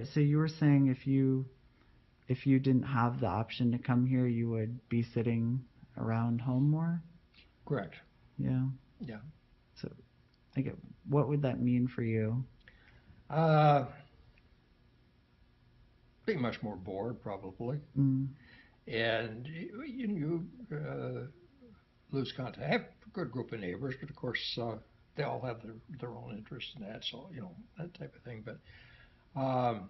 So you were saying if you didn't have the option to come here, you would be sitting around home more? Correct. Yeah. Yeah. So, like, what would that mean for you? Uh, be much more bored probably, Mm. and you lose contact. I have a good group of neighbors, but of course they all have their own interests in that, so that type of thing. Um,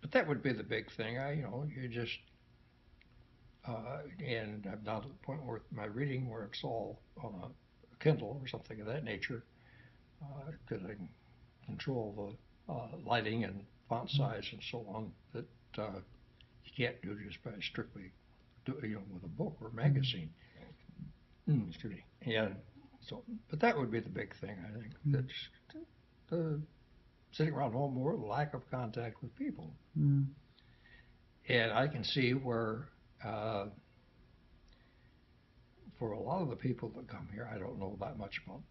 but that would be the big thing. You just and I'm now to the point where my reading where it's all on a Kindle or something of that nature, because I can control the lighting and font size and so on that you can't do just by strictly with a book or a magazine. Excuse me. And so, but that would be the big thing, I think. That's the sitting around home more, the lack of contact with people. Mm. And I can see where, for a lot of the people that come here, I don't know that much about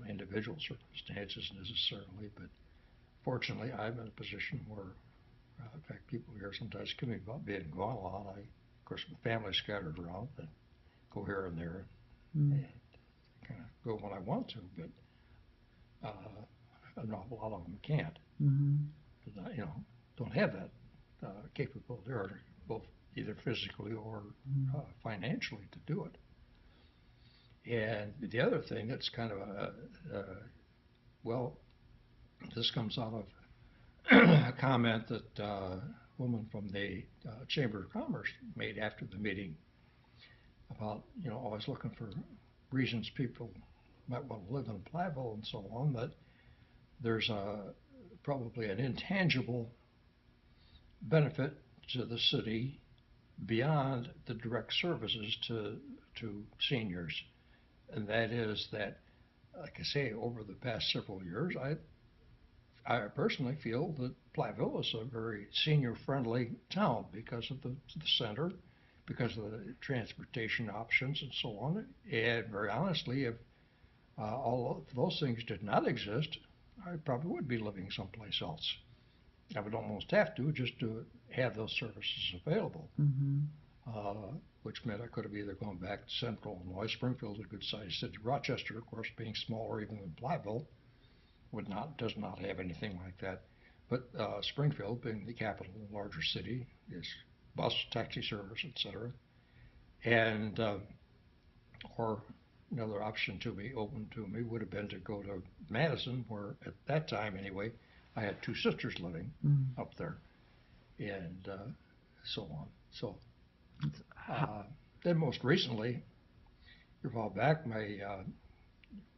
individual circumstances necessarily, but fortunately, I'm in a position where, in fact, people here sometimes come in about being gone a lot. Of course, my family's scattered around, and go here and there, and kind of go when I want to, but an awful lot of them can't. Mm-hmm. Because don't have that capability, or both either physically or financially to do it. And the other thing that's kind of well, this comes out of a comment that a woman from the Chamber of Commerce made after the meeting about always looking for reasons people might want to live in Platteville and so on. That there's probably an intangible benefit to the city beyond the direct services to seniors, and that is that, like I say, over the past several years, I personally feel that Platteville is a very senior-friendly town because of the center, because of the transportation options and so on. And very honestly, if all of those things did not exist, I probably would be living someplace else. I would almost have to just to have those services available, Mm-hmm. which meant I could have either gone back to Central Illinois. Springfield's a good-sized city. Rochester, of course, being smaller even than Platteville, does not have anything like that. But Springfield, being the capital, larger city, is bus, taxi service, etc. And or another option open to me, would have been to go to Madison, where at that time anyway, I had two sisters living up there, and so on. So then most recently, a while back, my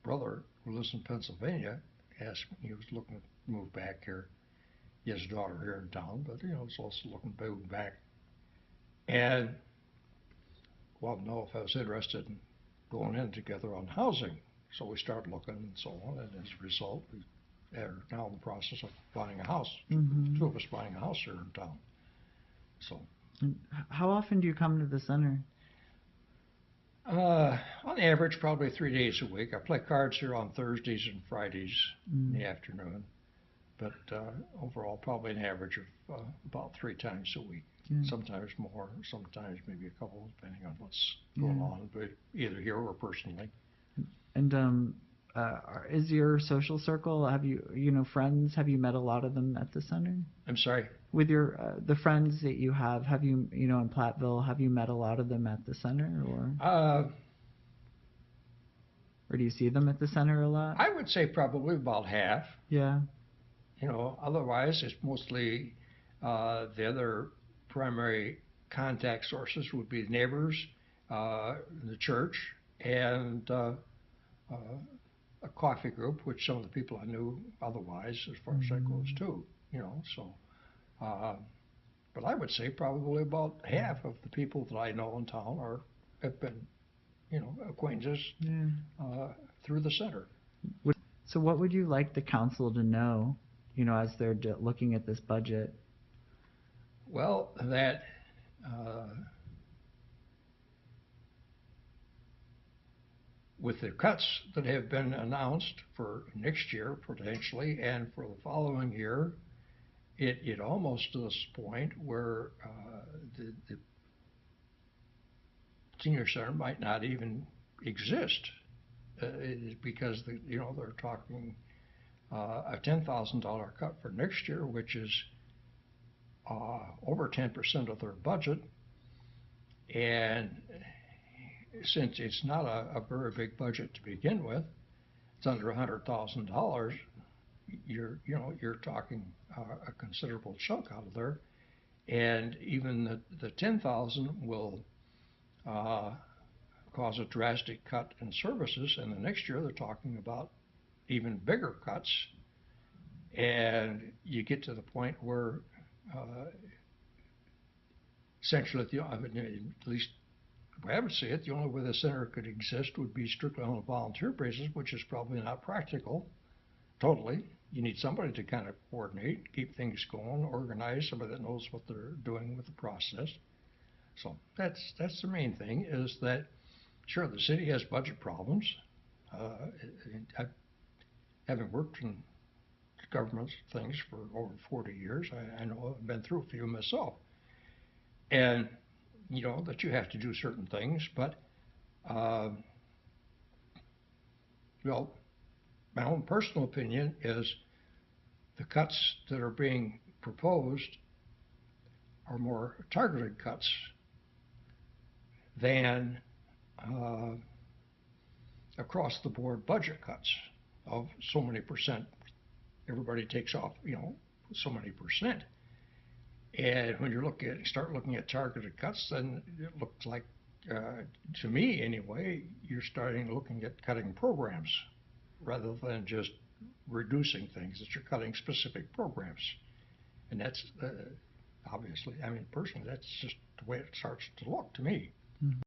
brother, who lives in Pennsylvania, asked me, he was looking to move back here. He has a daughter here in town, but was also looking to move back. And wanted to know if I was interested in going in together on housing. So we started looking and so on, and as a result, we are now in the process of buying a house. Mm-hmm. Two of us buying a house here in town. So. And how often do you come to the center? On average, probably 3 days a week. I play cards here on Thursdays and Fridays in the afternoon, but overall, probably an average of about 3 times a week. Yeah. Sometimes more, sometimes maybe a couple, depending on what's going on, but either here or personally. And is your social circle? Have you friends? Have you met a lot of them at the center? I'm sorry. With your the friends that you have you in Platteville? Have you met a lot of them at the center, or do you see them at the center a lot? I would say probably about half. Yeah. Otherwise it's mostly the other primary contact sources would be neighbors, the church, and a coffee group, which some of the people I knew otherwise, as far as that goes too. So. But I would say probably about half of the people that I know in town have been, acquaintances through the center. So what would you like the council to know, as they're looking at this budget? Well, that with the cuts that have been announced for next year potentially and for the following year, it almost to this point where the senior center might not even exist because they're talking a $10,000 cut for next year, which is over 10% of their budget. And since it's not a very big budget to begin with, it's under $100,000. You're talking a considerable chunk out of there, and even the 10,000 will cause a drastic cut in services, and the next year they're talking about even bigger cuts, and you get to the point where essentially, at least the way I would see it, the only way the center could exist would be strictly on a volunteer basis, which is probably not practical. Totally. You need somebody to kind of coordinate, keep things going, organize, somebody that knows what they're doing with the process. So that's the main thing, is that, sure, the city has budget problems. Having worked in government things for over 40 years, I know I've been through a few myself. And, that you have to do certain things, but, my own personal opinion is the cuts that are being proposed are more targeted cuts than across the board budget cuts of so many percent. Everybody takes off, so many percent. And when you start looking at targeted cuts, then it looks like, to me anyway, you're looking at cutting programs rather than just reducing things, that you're cutting specific programs. And that's obviously, personally, that's just the way it starts to look to me. Mm-hmm.